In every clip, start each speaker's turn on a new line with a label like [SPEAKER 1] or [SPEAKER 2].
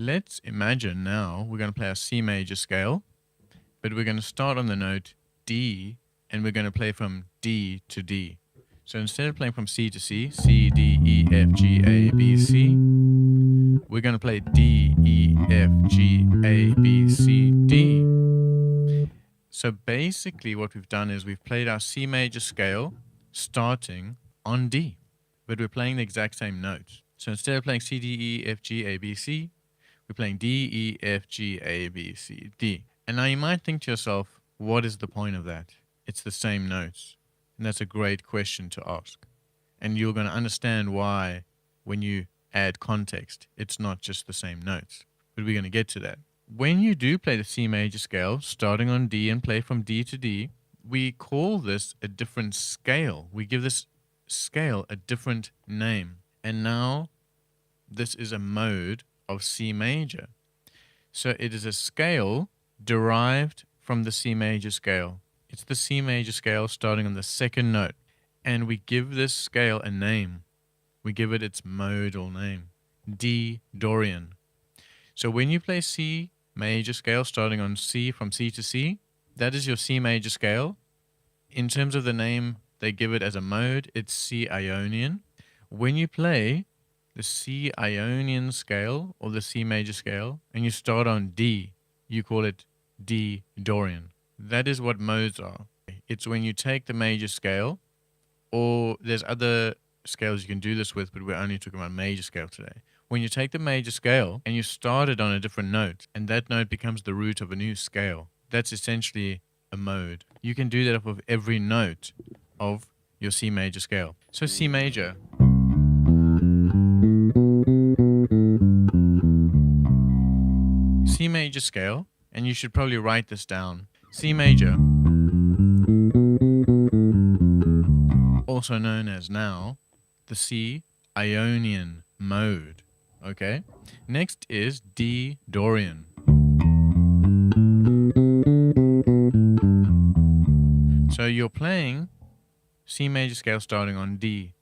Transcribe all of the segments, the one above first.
[SPEAKER 1] Let's imagine now we're going to play a C major scale, but we're going to start on the note D, and we're going to play from D to D. So instead of playing from C to C, C, D, E, F, G, A, B, C, we're going to play D, E, F, G, A, B, C, D. So basically what we've done is we've played our C major scale starting on D, but we're playing the exact same notes. So instead of playing C, D, E, F, G, A, B, C, we're playing D, E, F, G, A, B, C, D. And now you might think to yourself, what is the point of that? It's the same notes. And that's a great question to ask. And you're going to understand why when you add context, it's not just the same notes. But we're going to get to that. When you do play the C major scale, starting on D and play from D to D, we call this a different scale. We give this scale a different name. And now this is a mode of C major. So it is a scale derived from the C major scale. It's the C major scale starting on the second note. And we give this scale a name. We give it its modal name, D Dorian. So when you play C major scale starting on C from C to C, that is your C major scale. In terms of the name, they give it as a mode, it's C Ionian. When you play the C Ionian scale or the C major scale and you start on D, you call it D Dorian. That is what modes are. It's when you take the major scale, or there's other scales you can do this with, but we're only talking about major scale today. When you take the major scale and you start it on a different note, and that note becomes the root of a new scale, that's essentially a mode. You can do that off of every note of your C major scale. So C major. C major scale, and you should probably write this down. C major, also known as now the C Ionian mode. Okay, next is D Dorian. So you're playing C major scale starting on D.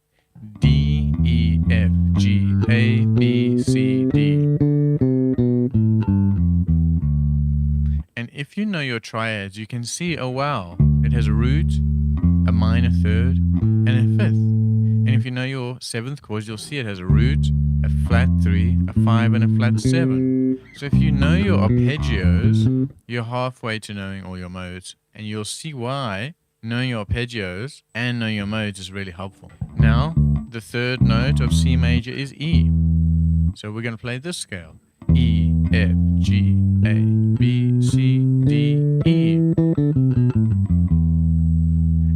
[SPEAKER 1] D, E, F, G, A, B, C, D. And if you know your triads, you can see, oh wow, it has a root, a minor third, and a fifth. And if you know your seventh chords, you'll see it has a root, a flat 3, a 5, and a flat 7. So if you know your arpeggios, you're halfway to knowing all your modes. And you'll see why knowing your arpeggios and knowing your modes is really helpful. Now, the third note of C major is E. So we're going to play this scale. E, F, G, A, B, C, D, E.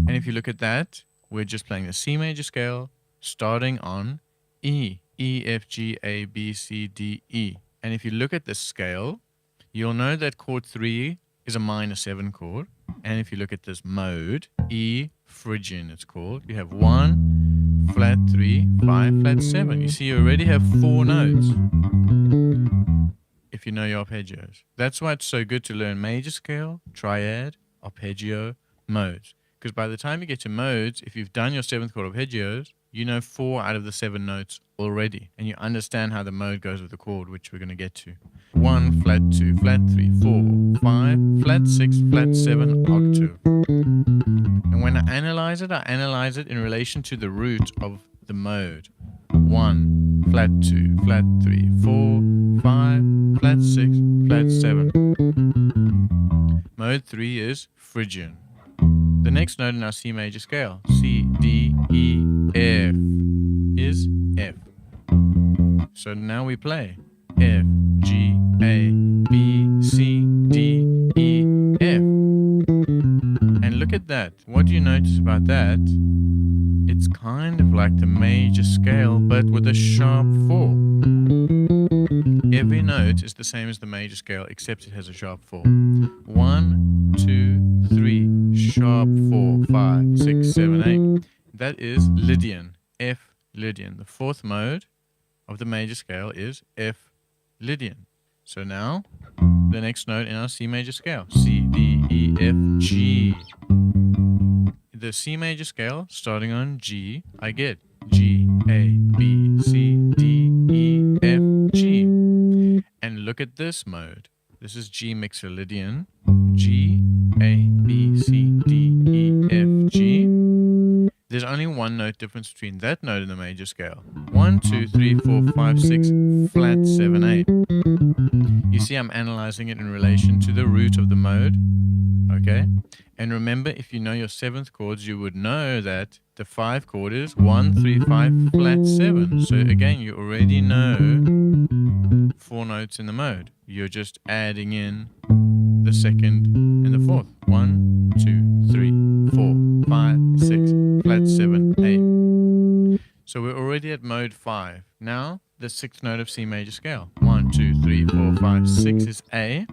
[SPEAKER 1] And if you look at that, we're just playing the C major scale starting on E. E, F, G, A, B, C, D, E. And if you look at this scale, you'll know that chord 3 is a minor 7 chord. And if you look at this mode, E Phrygian it's called, you have 1, flat 3, 5, flat 7. You see you already have 4 notes if you know your arpeggios. That's why it's so good to learn major scale, triad, arpeggio, modes. Because by the time you get to modes, if you've done your 7th chord arpeggios, you know 4 out of the 7 notes already. And you understand how the mode goes with the chord, which we're going to get to. 1, flat 2, flat 3, 4, 5, flat 6, flat 7, octave. And when I analyze it in relation to the root of the mode. 1, flat 2, flat 3, 4, 5, flat 6, flat 7. Mode 3 is Phrygian. The next note in our C major scale, C, D, E, F, is F. So now we play F, G, A, B, C, D, E, F. And look at that. What do you notice about that? It's kind of like the major scale, but with a sharp 4. Every note is the same as the major scale, except it has a sharp 4. 1, 2, 3, sharp 4, 5, 6, 7, 8. That is Lydian, F Lydian. The 4th mode of the major scale is F Lydian. So now, the next note in our C major scale, C, D, E, F, G. The C major scale, starting on G, I get G, A, B, C, D, E, F, G. And look at this mode. This is G Mixolydian. G, A, B, C, D, E, F, G. There's only one note difference between that note and the major scale. 1, 2, 3, 4, 5, 6, flat, 7, 8. You see I'm analyzing it in relation to the root of the mode. Okay? And remember, if you know your 7th chords, you would know that the 5 chord is 1, 3, 5, flat, 7. So again, you already know 4 notes in the mode. You're just adding in the 2nd and the 4th. 1, 2, 3, 4, 5, 6, flat, 7, 8. So we're already at mode 5. Now, the 6th note of C major scale. 1, 2, 3, 4, 5, 6 is A.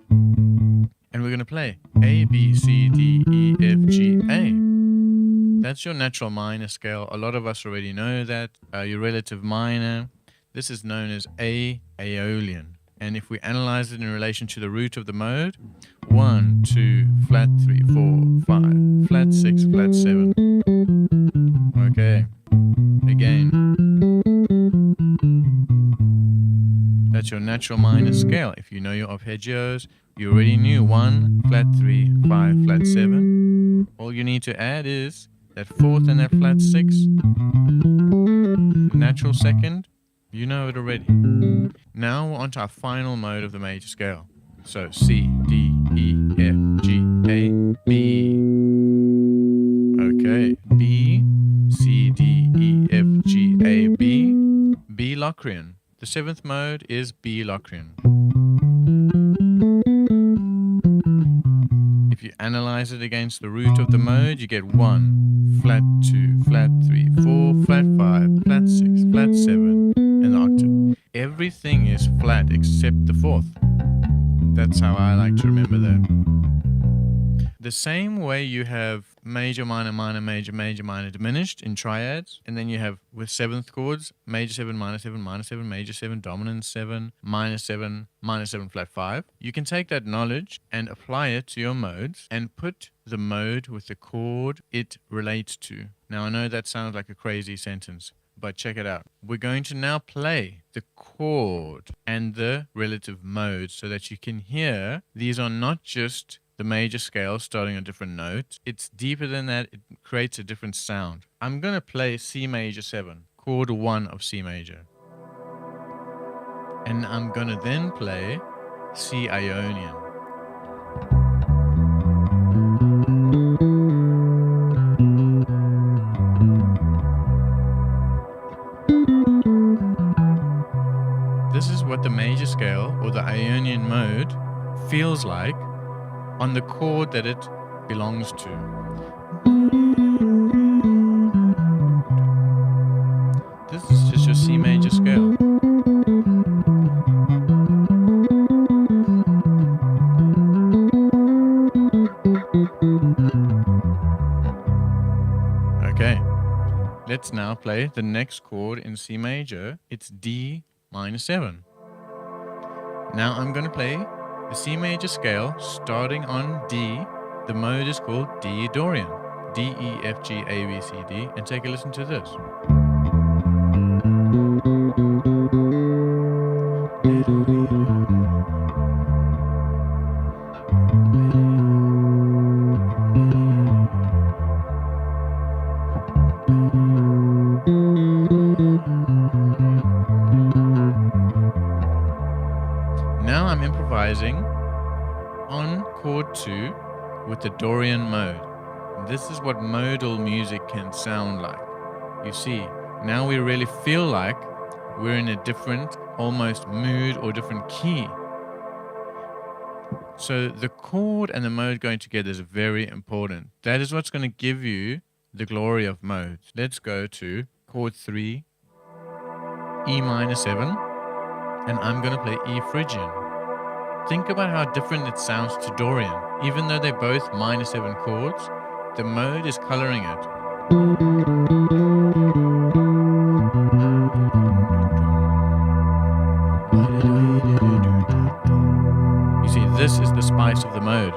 [SPEAKER 1] And we're going to play A, B, C, D, E, F, G, A. That's your natural minor scale. A lot of us already know that. Your relative minor. This is known as A, Aeolian. And if we analyze it in relation to the root of the mode, 1, 2, flat, 3, 4, 5, flat, 6, flat, 7. Okay. Again. That's your natural minor scale. If you know your arpeggios, you already knew 1, flat 3, 5, flat 7. All you need to add is that 4th and that flat 6. Natural 2nd, you know it already. Now we're on to our final mode of the major scale. So C, D, E, F, G, A, B. Okay, B, C, D, E, F, G, A, B. B Locrian. The 7th mode is B Locrian. If you analyze it against the root of the mode, you get 1, flat 2, flat 3, 4, flat 5, flat 6, flat 7, and the octave. Everything is flat except the 4th. That's how I like to remember that. The same way you have major, minor, minor, major, major, minor diminished in triads, and then you have with 7th chords, major 7, minor 7, minor 7, major 7, dominant 7, minor 7, minor 7, flat 5. You can take that knowledge and apply it to your modes and put the mode with the chord it relates to. Now I know that sounds like a crazy sentence, but check it out. We're going to now play the chord and the relative modes so that you can hear these are not just the major scale starting on different notes. It's deeper than that. It creates a different sound. I'm going to play C major 7, chord 1 of C major. And I'm going to then play C Ionian. This is what the major scale or the Ionian mode feels like on the chord that it belongs to. This is just your C major scale. Okay, let's now play the next chord in C major. It's D minor 7. Now I'm going to play the C major scale starting on D. The mode is called D Dorian. D, E, F, G, A, B, C, D. And take a listen to this. Now I'm improvising on chord 2 with the Dorian mode. This is what modal music can sound like. You see, now we really feel like we're in a different, almost mood or different key. So the chord and the mode going together is very important. That is what's going to give you the glory of modes. Let's go to chord 3, E minor 7, and I'm going to play E Phrygian. Think about how different it sounds to Dorian. Even though they're both minor 7 chords, the mode is coloring it. You see, this is the spice of the mode.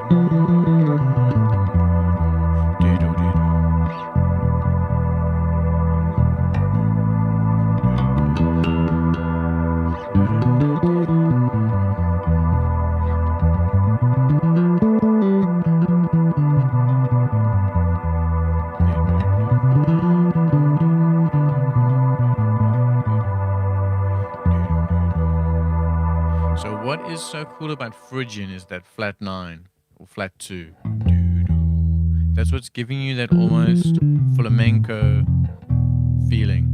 [SPEAKER 1] So what is so cool about Phrygian is that flat 9 or flat 2. That's what's giving you that almost flamenco feeling.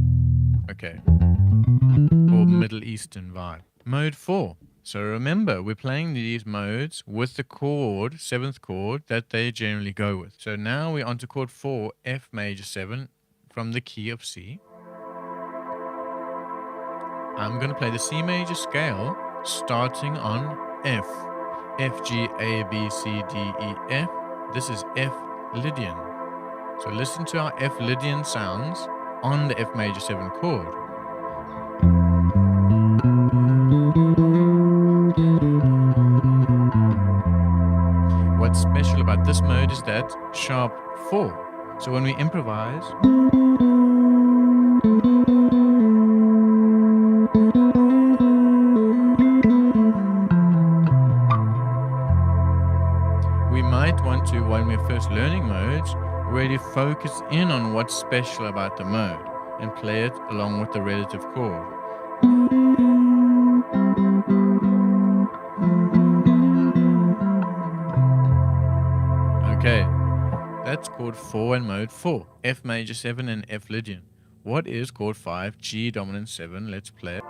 [SPEAKER 1] Okay. Or Middle Eastern vibe. Mode 4. So remember, we're playing these modes with the chord, 7th chord, that they generally go with. So now we're on to chord 4, F major 7, from the key of C. I'm going to play the C major scale starting on F. F, G, A, B, C, D, E, F. This is F Lydian. So listen to our F Lydian sounds on the F major 7 chord. What's special about this mode is that sharp 4. So when we improvise, we might want to, when we're first learning modes, really focus in on what's special about the mode and play it along with the relative chord. Okay, that's chord 4 and mode 4, F major 7 and F Lydian. What is chord 5, G dominant 7? Let's play it.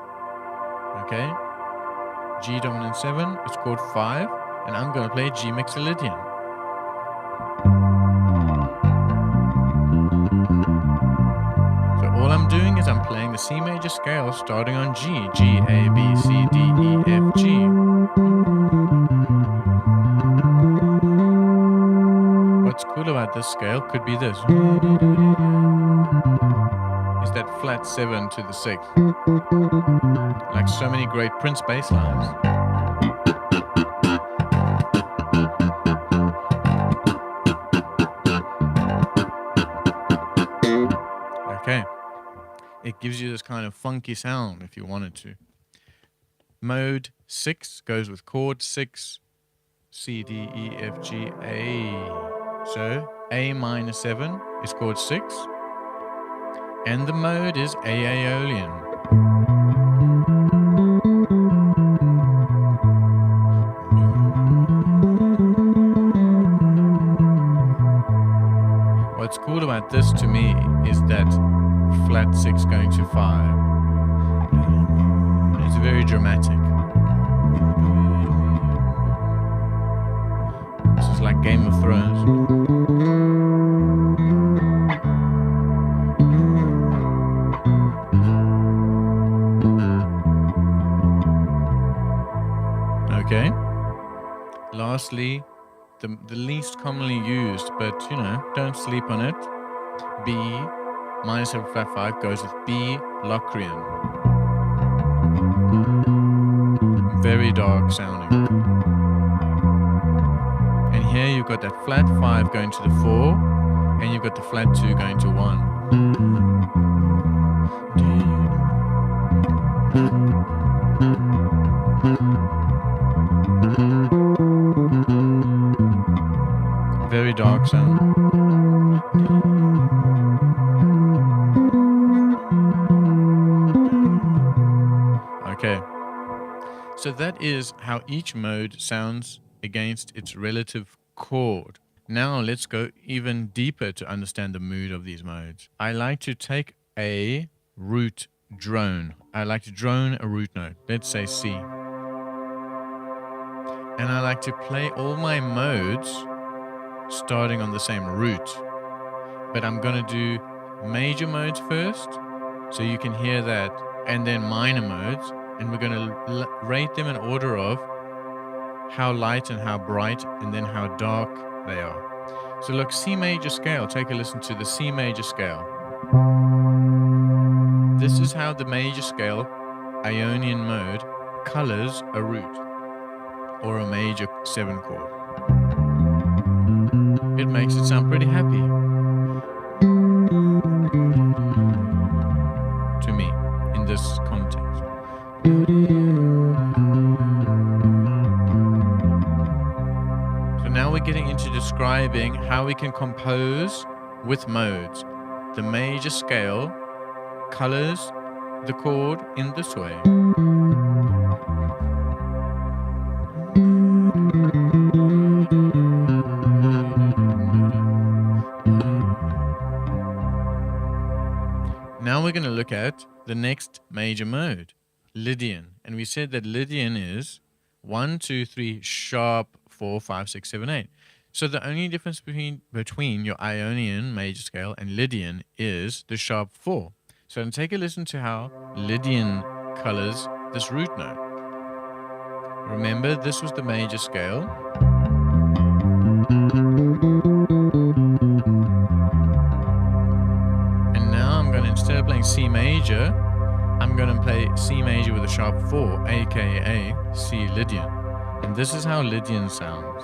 [SPEAKER 1] Okay, G dominant 7 is chord 5, and I'm going to play G Mixolydian. So all I'm doing is I'm playing the C major scale starting on G, G, A, B, C, D, E, F, G. What's cool about this scale could be this. Is that flat 7 to the 6th. Like so many great Prince bass lines. Okay. It gives you this kind of funky sound if you wanted to. Mode 6 goes with chord 6, C, D, E, F, G, A. So A minor 7 is chord 6. And the mode is Aeolian. What's cool about this to me is that flat 6 going to 5. It's very dramatic. This is like Game of Thrones. Okay. Lastly, the least commonly used, but you know, don't sleep on it. B minor 7 flat 5 goes with B Locrian. Very dark sounding. And here you've got that flat 5 going to the 4, and you've got the flat 2 going to 1. Very dark sound. Okay. So that is how each mode sounds against its relative chord. Now let's go even deeper to understand the mood of these modes. I like to take a root drone. I like to drone a root note. Let's say C. And I like to play all my modes starting on the same root. But I'm going to do major modes first, so you can hear that, and then minor modes, and we're going to rate them in order of how light and how bright, and then how dark they are. So look, C major scale, take a listen to the C major scale. This is how the major scale, Ionian mode, colors a root, or a major 7 chord. It makes it sound pretty happy. To me, in this context. So now we're getting into describing how we can compose with modes. The major scale colors the chord in this way. we're going to look at the next major mode, Lydian. And we said that Lydian is 1, 2, 3, sharp, 4, 5, 6, 7, 8. So the only difference between your Ionian major scale and Lydian is the sharp 4. So take a listen to how Lydian colors this root note. Remember, this was the major scale. And now I'm going to, instead of playing C major, I'm going to play C major with a sharp 4, aka C Lydian. And this is how Lydian sounds.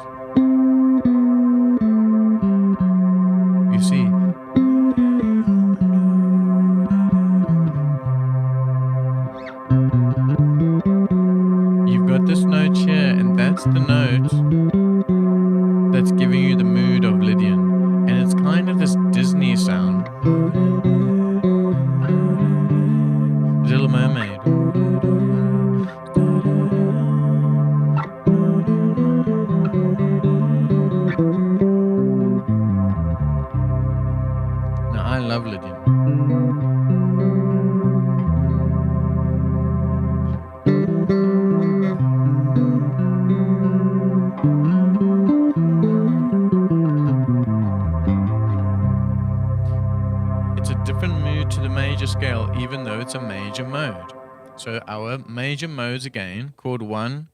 [SPEAKER 1] You see, you've got this note here, and that's the note that's giving you the mood of Lydian. And it's kind of this Disney sound. Little Mermaid. Now, I love Lydian. Scale, even though it's a major mode. So our major modes again, chord 1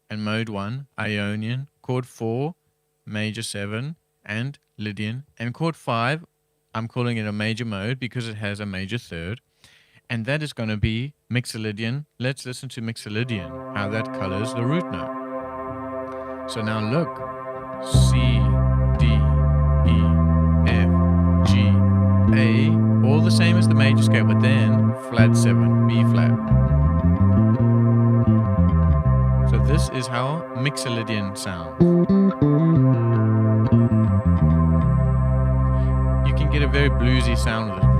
[SPEAKER 1] and mode 1, Ionian, chord 4, major 7 and Lydian, and chord 5, I'm calling it a major mode because it has a major third, and that is going to be Mixolydian. Let's listen to Mixolydian, how that colors the root note. So now look, C, D, E, F, G, A, all the same as the major scale, but then flat 7, B flat. So this is how Mixolydian sounds. You can get a very bluesy sound with it.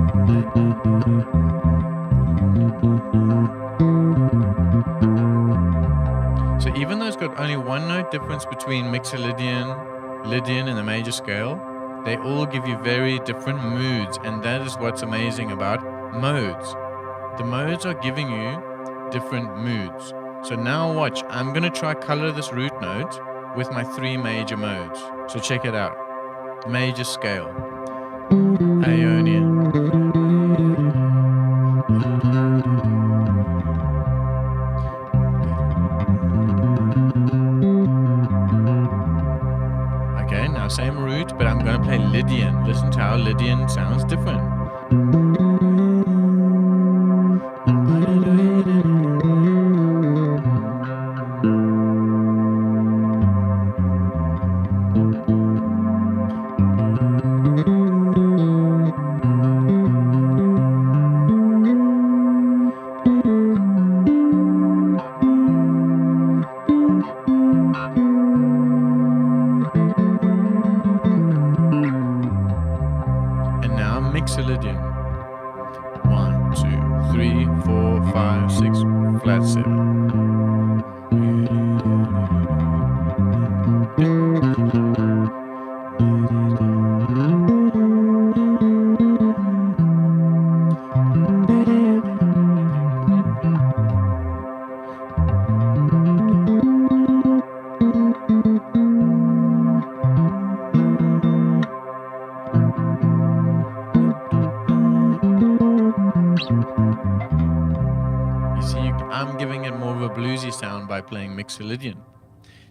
[SPEAKER 1] So even though it's got only one note difference between Mixolydian, Lydian, and the major scale, they all give you very different moods, and that is what's amazing about modes. The modes are giving you different moods. So now watch, I'm going to try color this root note with my 3 major modes. So check it out. Major scale, Aeolian, okay, now same root, but I'm going to play Lydian. Listen to how Lydian sounds different. Mixolydian. 1, 2, 3, 4, 5, 6, flat 7. I'm giving it more of a bluesy sound by playing Mixolydian.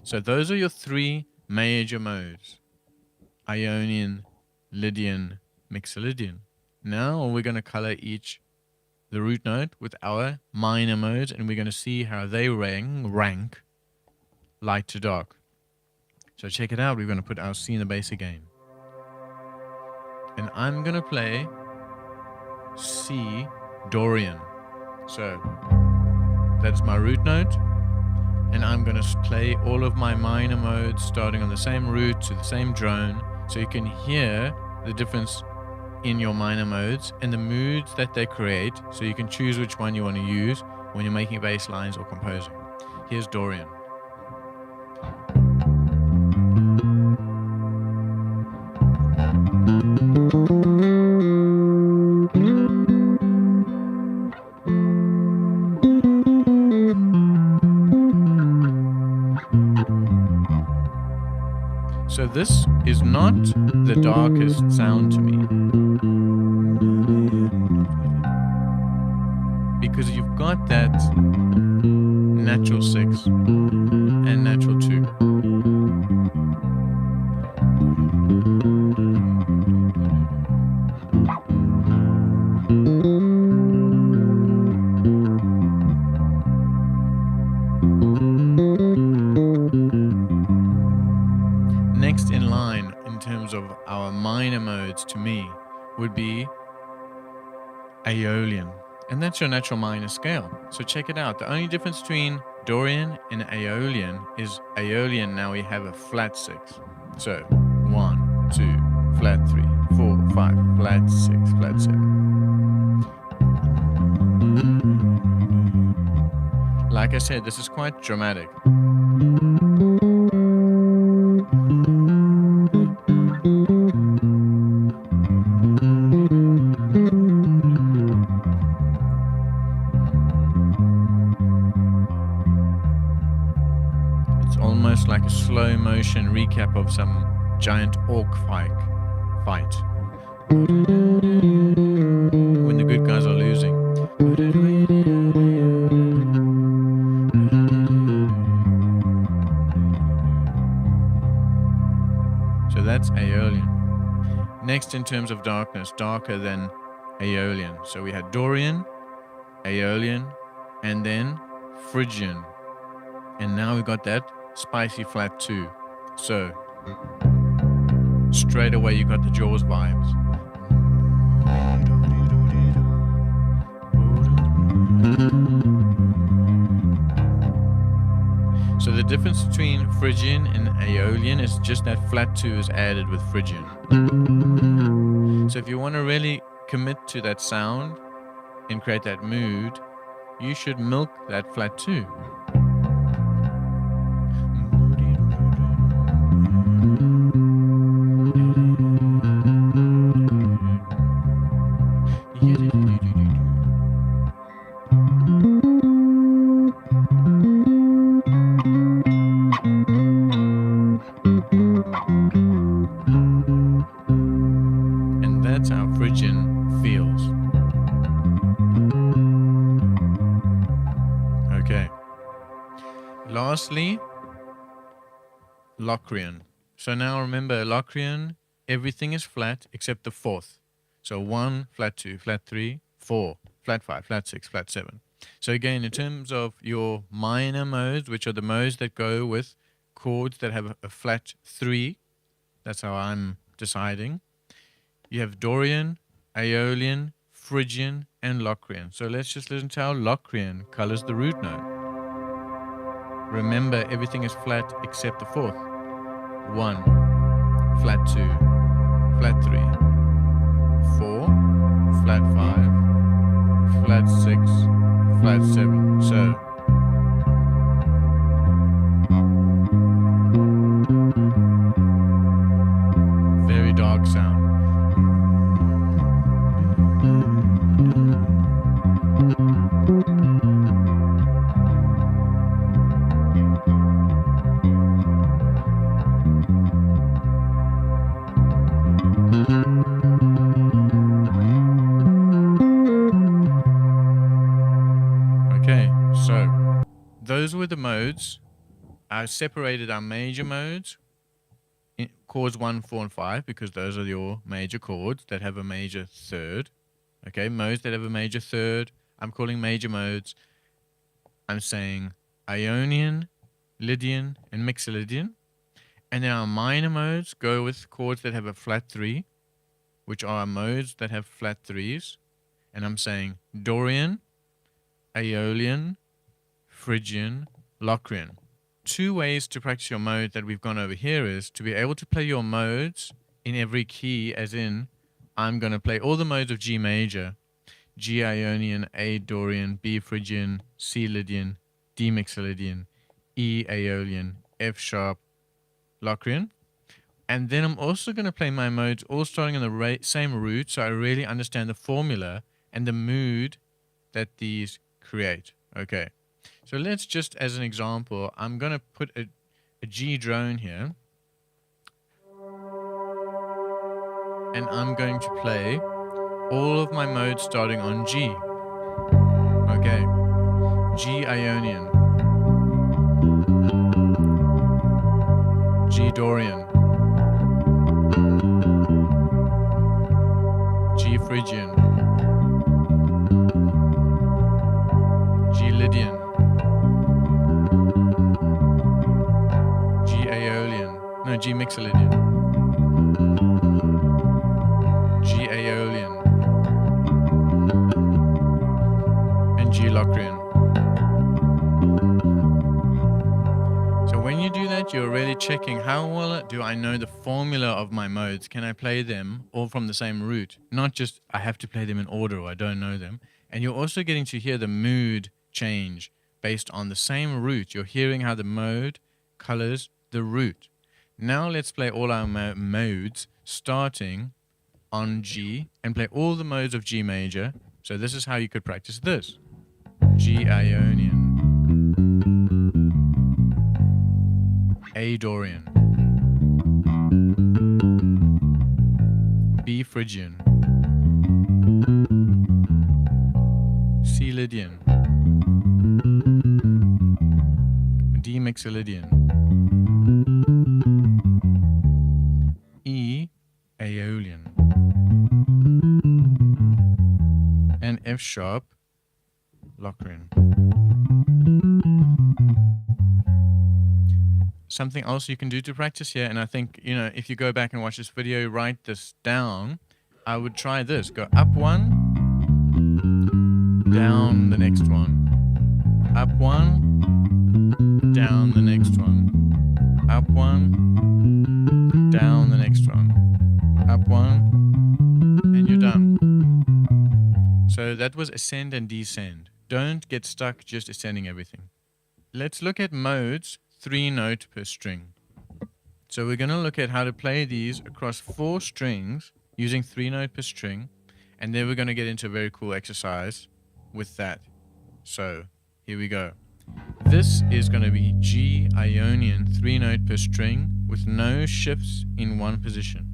[SPEAKER 1] So those are your 3 major modes: Ionian, Lydian, Mixolydian. Now we're going to color the root note with our minor modes, and we're going to see how they rank light to dark. So check it out. We're going to put our C in the bass again. And I'm going to play C Dorian. So that's my root note, and I'm going to play all of my minor modes starting on the same root to the same drone, so you can hear the difference in your minor modes and the moods that they create, so you can choose which one you want to use when you're making bass lines or composing. Here's Dorian. So this is not the darkest sound to me, because you've got that natural 6 and natural 2. Next in line, in terms of our minor modes to me, would be Aeolian. And that's your natural minor scale. So check it out. The only difference between Dorian and Aeolian is Aeolian now we have a flat 6. So 1, 2, flat 3, 4, 5, flat 6, flat 7. Like I said, this is quite dramatic. Almost like a slow motion recap of some giant orc fight. When the good guys are losing. So that's Aeolian. Next, in terms of darkness, darker than Aeolian. So we had Dorian, Aeolian, and then Phrygian. And now we got that spicy flat 2. So straight away you got the Jaws vibes. So the difference between Phrygian and Aeolian is just that flat 2 is added with Phrygian. So if you want to really commit to that sound and create that mood, you should milk that flat 2. And that's how Phrygian feels. Okay. Lastly, Locrian. So now remember, Locrian, everything is flat except the fourth. So 1, flat 2, flat 3, 4, flat 5, flat 6, flat 7. So again, in terms of your minor modes, which are the modes that go with chords that have a flat 3, that's how I'm deciding. You have Dorian, Aeolian, Phrygian, and Locrian. So let's just listen to how Locrian colors the root note. Remember, everything is flat except the fourth. 1, flat 2, flat 3, 4, flat 5, flat 6, flat 7. So very dark sound. Okay, so those were the modes. I separated our major modes, in chords 1, 4, and 5, because those are your major chords that have a major third. Okay, modes that have a major third, I'm calling major modes. I'm saying Ionian, Lydian, and Mixolydian. And then our minor modes go with chords that have a flat 3, which are modes that have flat 3s. And I'm saying Dorian, Aeolian, Phrygian, Locrian. 2 ways to practice your mode that we've gone over here is to be able to play your modes in every key, as in I'm going to play all the modes of G major, G Ionian, A Dorian, B Phrygian, C Lydian, D Mixolydian, E Aeolian, F sharp, Locrian. And then I'm also going to play my modes all starting on the same root, so I really understand the formula and the mood that these create. Okay, so let's just, as an example, I'm going to put a G drone here, and I'm going to play all of my modes starting on G. Okay. G Ionian. G Dorian. G Phrygian. G Lydian. G Aeolian. No, G Mixolydian. G Aeolian. And G Locrian. So when you do that, you're really checking how well do I know the formula of my modes. Can I play them all from the same root? Not just I have to play them in order or I don't know them. And you're also getting to hear the mood change based on the same root. You're hearing how the mode colors the root. Now let's play all our modes starting on G and play all the modes of G major. So this is how you could practice this. G Ionian. A Dorian. B Phrygian. C Lydian. D Mixolydian. E Aeolian. And F sharp Locrian. Something else you can do to practice here, and I think, you know, if you go back and watch this video, write this down, I would try this. Go up one, down the next one. Up one, down the next one. Up one, down the next one. Up one, and you're done. So that was ascend and descend. Don't get stuck just ascending everything. Let's look at modes. 3 note per string. So we're going to look at how to play these across 4 strings using 3 note per string, and then we're going to get into a very cool exercise with that. So here we go. This is going to be G Ionian 3 note per string with no shifts in one position.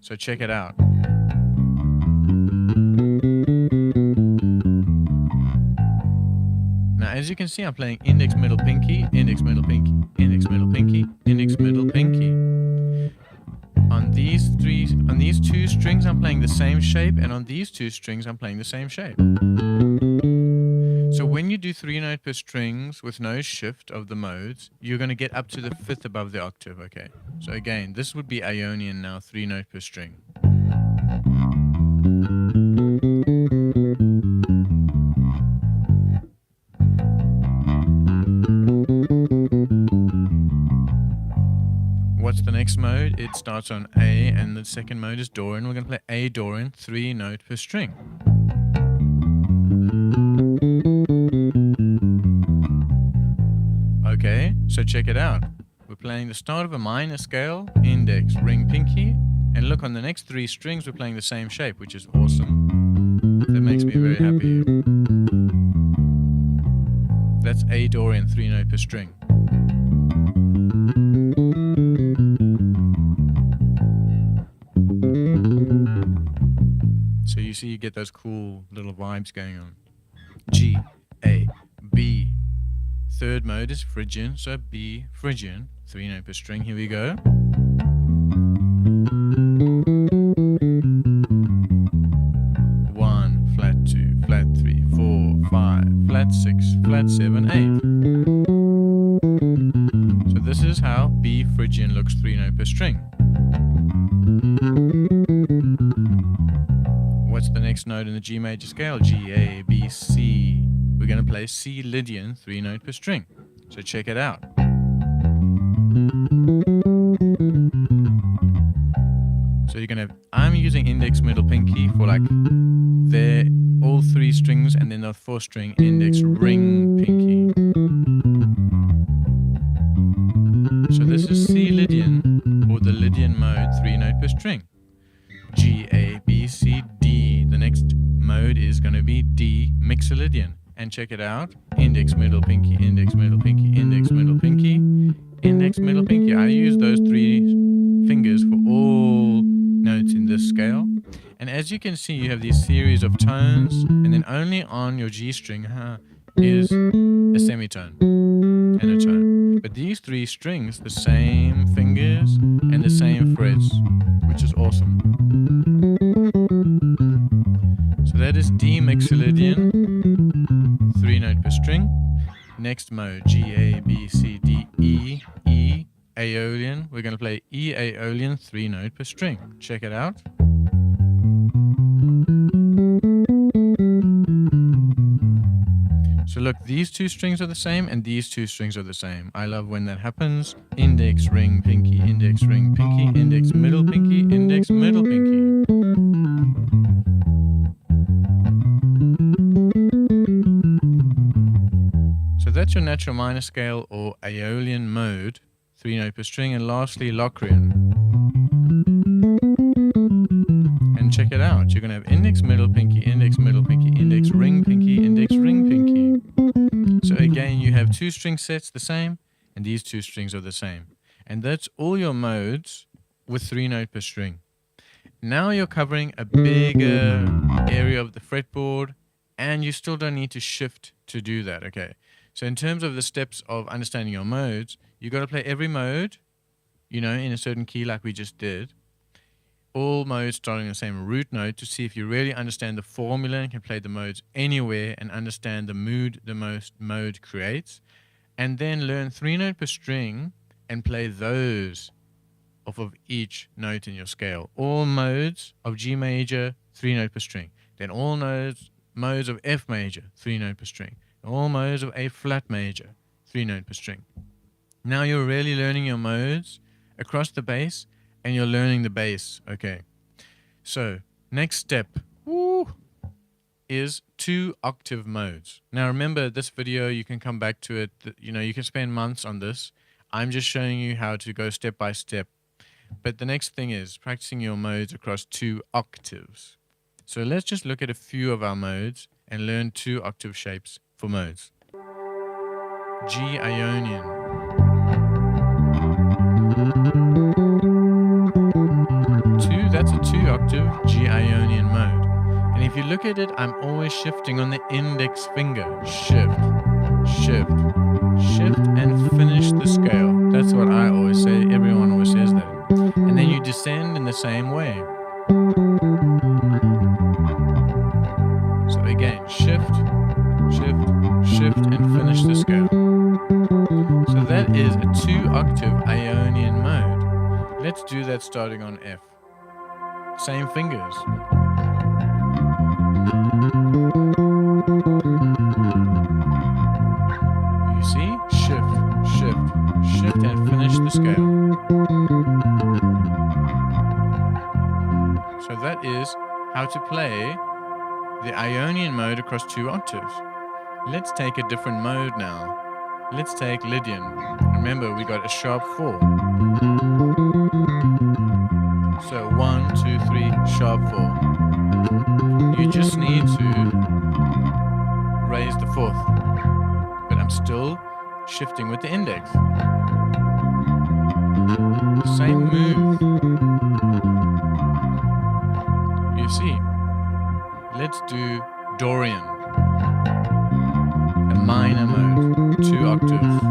[SPEAKER 1] So check it out. Now, as you can see, I'm playing index, middle, pinky, index, middle, pinky, index, middle, pinky, index, middle, pinky. On these 2 strings, I'm playing the same shape, and on these 2 strings, I'm playing the same shape. So when you do 3 note per strings with no shift of the modes, you're going to get up to the 5th above the octave, okay? So again, this would be Ionian now, 3 note per string. What's the next mode? It starts on A, and the second mode is Dorian. We're going to play A Dorian, 3 note per string. Okay, so check it out. We're playing the start of a minor scale, index, ring, pinky, and look, on the next 3 strings we're playing the same shape, which is awesome. That makes me very happy. That's A Dorian, 3 note per string. So you see, you get those cool little vibes going on. G, A, B. Third mode is Phrygian, so B, Phrygian, 3 note per string. Here we go. 1, flat 2, flat 3, 4, 5, flat 6, flat 7, 8. So this is how B Phrygian looks 3 note per string. What's the next note in the G major scale? G, A, B, C. We're going to play C Lydian 3 note per string. So check it out. So you're going to, I'm using index, middle, pinky for like all 3 strings, and then the 4th string, index, ring, pinky. So this is C Lydian, or the Lydian mode, 3 note per string. G, A, B, C, D. The next mode is going to be D, Mixolydian. And check it out. Index, middle, pinky, index, middle, pinky, index, middle, pinky, index, middle, pinky. I use those 3 fingers for all notes in this scale. And as you can see, you have these series of tones, and then only on your G string is a semitone and a tone. But these three strings, the same fingers and the same frets, which is awesome. So that is D Mixolydian, 3-note per string. Next mode, G, A, B, C, D, E, E, Aeolian. We're going to play E Aeolian, 3-note per string. Check it out. So look, these two strings are the same and these two strings are the same. I love when that happens. Index, ring, pinky, index, ring, pinky, index, middle, pinky, index, middle, pinky. So that's your natural minor scale or Aeolian mode, 3-note per string. And lastly, Locrian. And check it out. You're going to have index, middle, pinky, index, middle, pinky, index, ring, pinky, index, ring, pinky. So again, you have two string sets the same, and these two strings are the same. And that's all your modes with 3-note per string. Now you're covering a bigger area of the fretboard, and you still don't need to shift to do that, okay? So in terms of the steps of understanding your modes, you got to play every mode, you know, in a certain key like we just did. All modes starting the same root note to see if you really understand the formula and can play the modes anywhere and understand the mood the most mode creates. And then learn 3-note per string and play those off of each note in your scale. All modes of G major, 3-note per string. Then all modes of F major, 3-note per string. All modes of A flat major, 3-note per string. Now you're really learning your modes across the bass, and you're learning the bass. Okay. So next step is 2-octave modes. Now remember, this video, you can come back to it. You know, you can spend months on this. I'm just showing you how to go step by step. But the next thing is practicing your modes across 2 octaves. So let's just look at a few of our modes and learn 2-octave shapes for modes. G Ionian. That's a 2-octave G Ionian mode. And if you look at it, I'm always shifting on the index finger. Shift, shift, shift, and finish the scale. That's what I always say. Everyone always says that. And then you descend in the same way. So again, shift, shift, shift, and finish the scale. So that is a 2-octave Ionian mode. Let's do that starting on F. Same fingers. You see? Shift, shift, shift, and finish the scale. So that is how to play the Ionian mode across 2 octaves. Let's take a different mode now. Let's take Lydian. Remember, we got a sharp 4. So 1, 2, 3, sharp 4. You just need to raise the 4th. But I'm still shifting with the index. Same move. You see. Let's do Dorian. A minor mode. 2 octaves.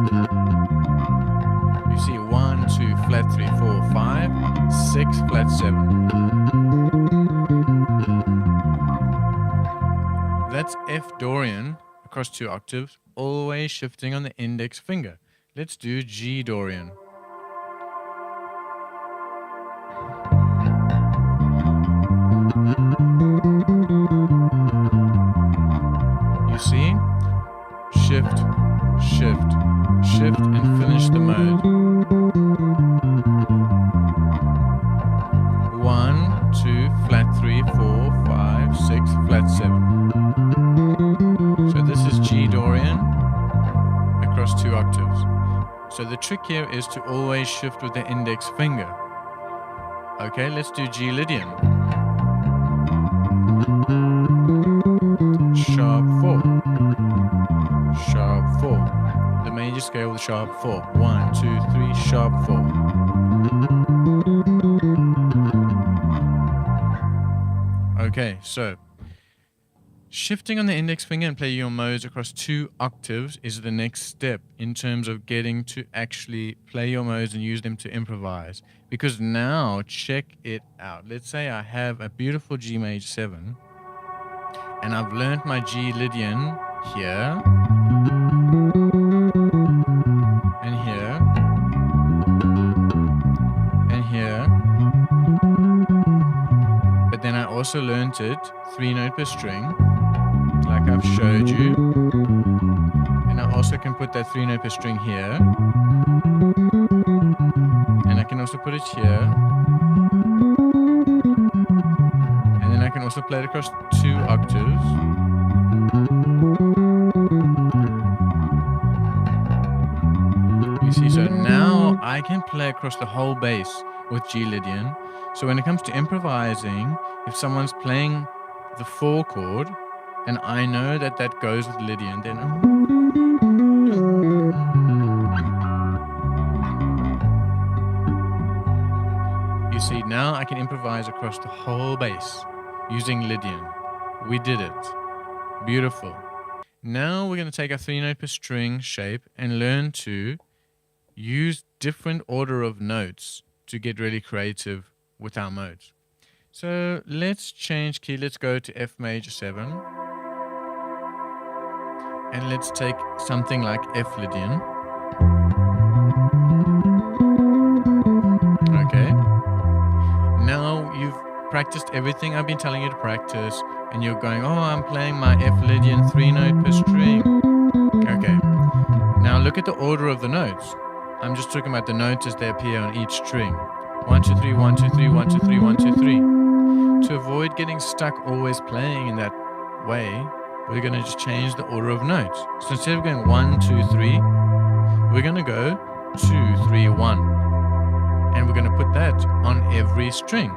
[SPEAKER 1] You see 1, 2, flat 3, 4, 5, 6, flat 7. That's F Dorian across 2 octaves, always shifting on the index finger. Let's do G Dorian. You see? Shift, shift, shift, and finish the mode. 1, 2, flat 3, 4, 5, 6, flat 7. So this is G Dorian across 2 octaves. So the trick here is to always shift with the index finger. Okay, let's do G Lydian. Sharp 4. Sharp 4. The major scale with sharp 4. 1, 2, 3, sharp 4. Okay, so shifting on the index finger and play your modes across 2 octaves is the next step in terms of getting to actually play your modes and use them to improvise. Because now, check it out. Let's say I have a beautiful G major 7 and I've learned my G Lydian here and here and here. But then I also learned it 3-note per string, like I've showed you. And I also can put that 3-note per string here. And I can also put it here. And then I can also play it across 2 octaves. You see, so now I can play across the whole bass with G Lydian. So when it comes to improvising, if someone's playing the 4 chord, and I know that that goes with Lydian, then you see, now I can improvise across the whole bass using Lydian. We did it. Beautiful. Now we're going to take our 3-note per string shape and learn to use different order of notes to get really creative with our modes. So let's change key. Let's go to F major 7. And let's take something like F Lydian. Okay. Now you've practiced everything I've been telling you to practice, and you're going, oh, I'm playing my F Lydian 3-note per string. Okay. Now look at the order of the notes. I'm just talking about the notes as they appear on each string. 1, 2, 3, 1, 2, 3, 1, 2, 3, 1, 2, 3. To avoid getting stuck always playing in that way, we're going to just change the order of notes. So instead of going 1, 2, 3, we're going to go 2, 3, 1. And we're going to put that on every string.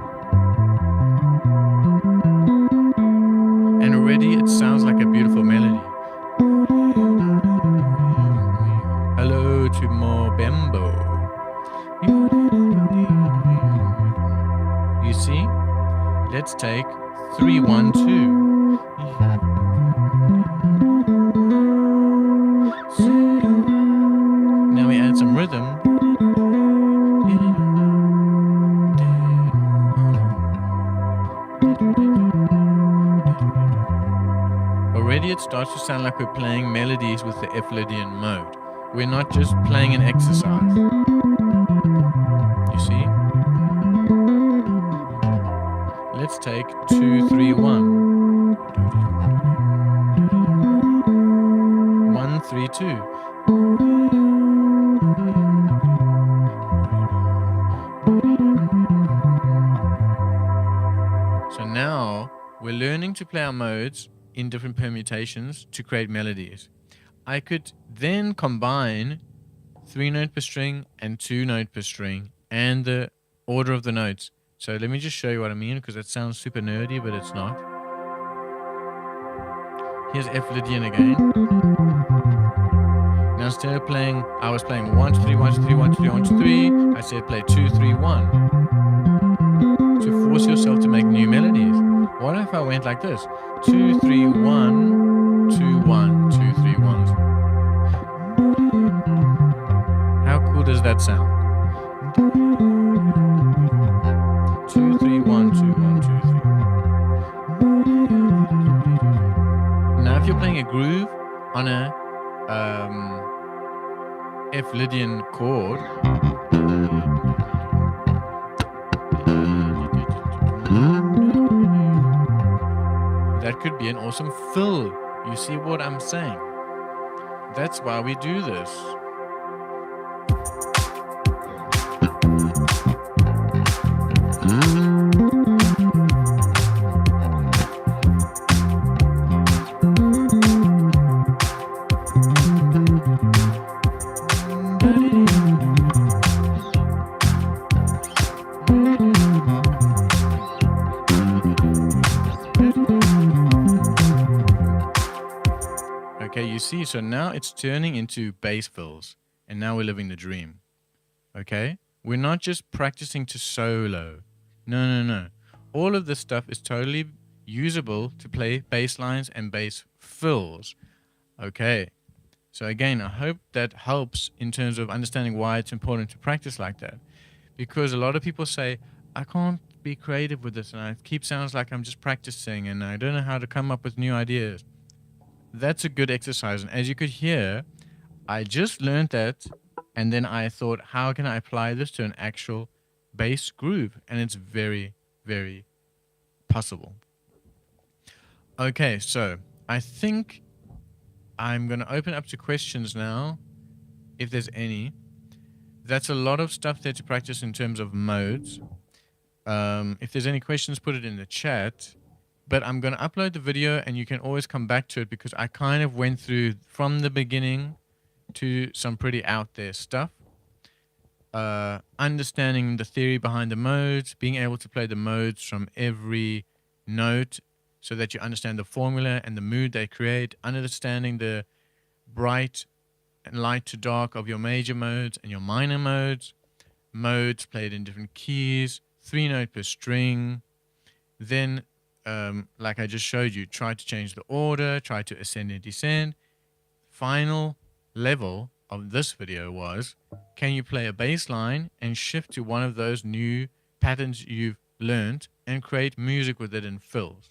[SPEAKER 1] And already it sounds like a beautiful melody. Hello to Mobembo. You see? Let's take 3, 1, 2. Now we add some rhythm. Already it starts to sound like we're playing melodies with the F Lydian mode. We're not just playing an exercise. You see? Let's take 2, 3, 1. 1, 3, 2. So now we're learning to play our modes in different permutations to create melodies. I could then combine 3-note per string and 2-note per string and the order of the notes. So let me just show you what I mean, because that sounds super nerdy, but it's not. Here's F Lydian again. Now instead of playing, I was playing 1, 2, 3, 1, 2, 3, 1, 2, 3, 1, 2, 3. I said play 2, 3, 1. To force yourself to make new melodies. What if I went like this? 2, 3, 1, 2, 1, 2, 3, 1. How cool does that sound? 2, 3, 1, 2, 1, 2, 3. Now if you're playing a groove on a F Lydian chord, that could be an awesome fill. You see what I'm saying? That's why we do this. Okay, you see, so now it's turning into bass fills, and now we're living the dream. Okay? We're not just practicing to solo. No. All of this stuff is totally usable to play bass lines and bass fills. Okay. So again, I hope that helps in terms of understanding why it's important to practice like that. Because a lot of people say, I can't be creative with this, and it keeps sounds like I'm just practicing, and I don't know how to come up with new ideas. That's a good exercise. And as you could hear, I just learned that, and then I thought, how can I apply this to an actual bass groove? And it's very, very possible. Okay, so I think I'm going to open up to questions now, if there's any. That's a lot of stuff there to practice in terms of modes. If there's any questions, put it in the chat. But I'm going to upload the video, and you can always come back to it, because I kind of went through from the beginning to some pretty out there stuff. Understanding the theory behind the modes, being able to play the modes from every note so that you understand the formula and the mood they create, understanding the bright and light to dark of your major modes and your minor modes, modes played in different keys, 3-note per string. Then, like I just showed you, try to change the order, try to ascend and descend. Final level of this video was, can you play a bass line and shift to one of those new patterns you've learned and create music with it in fills?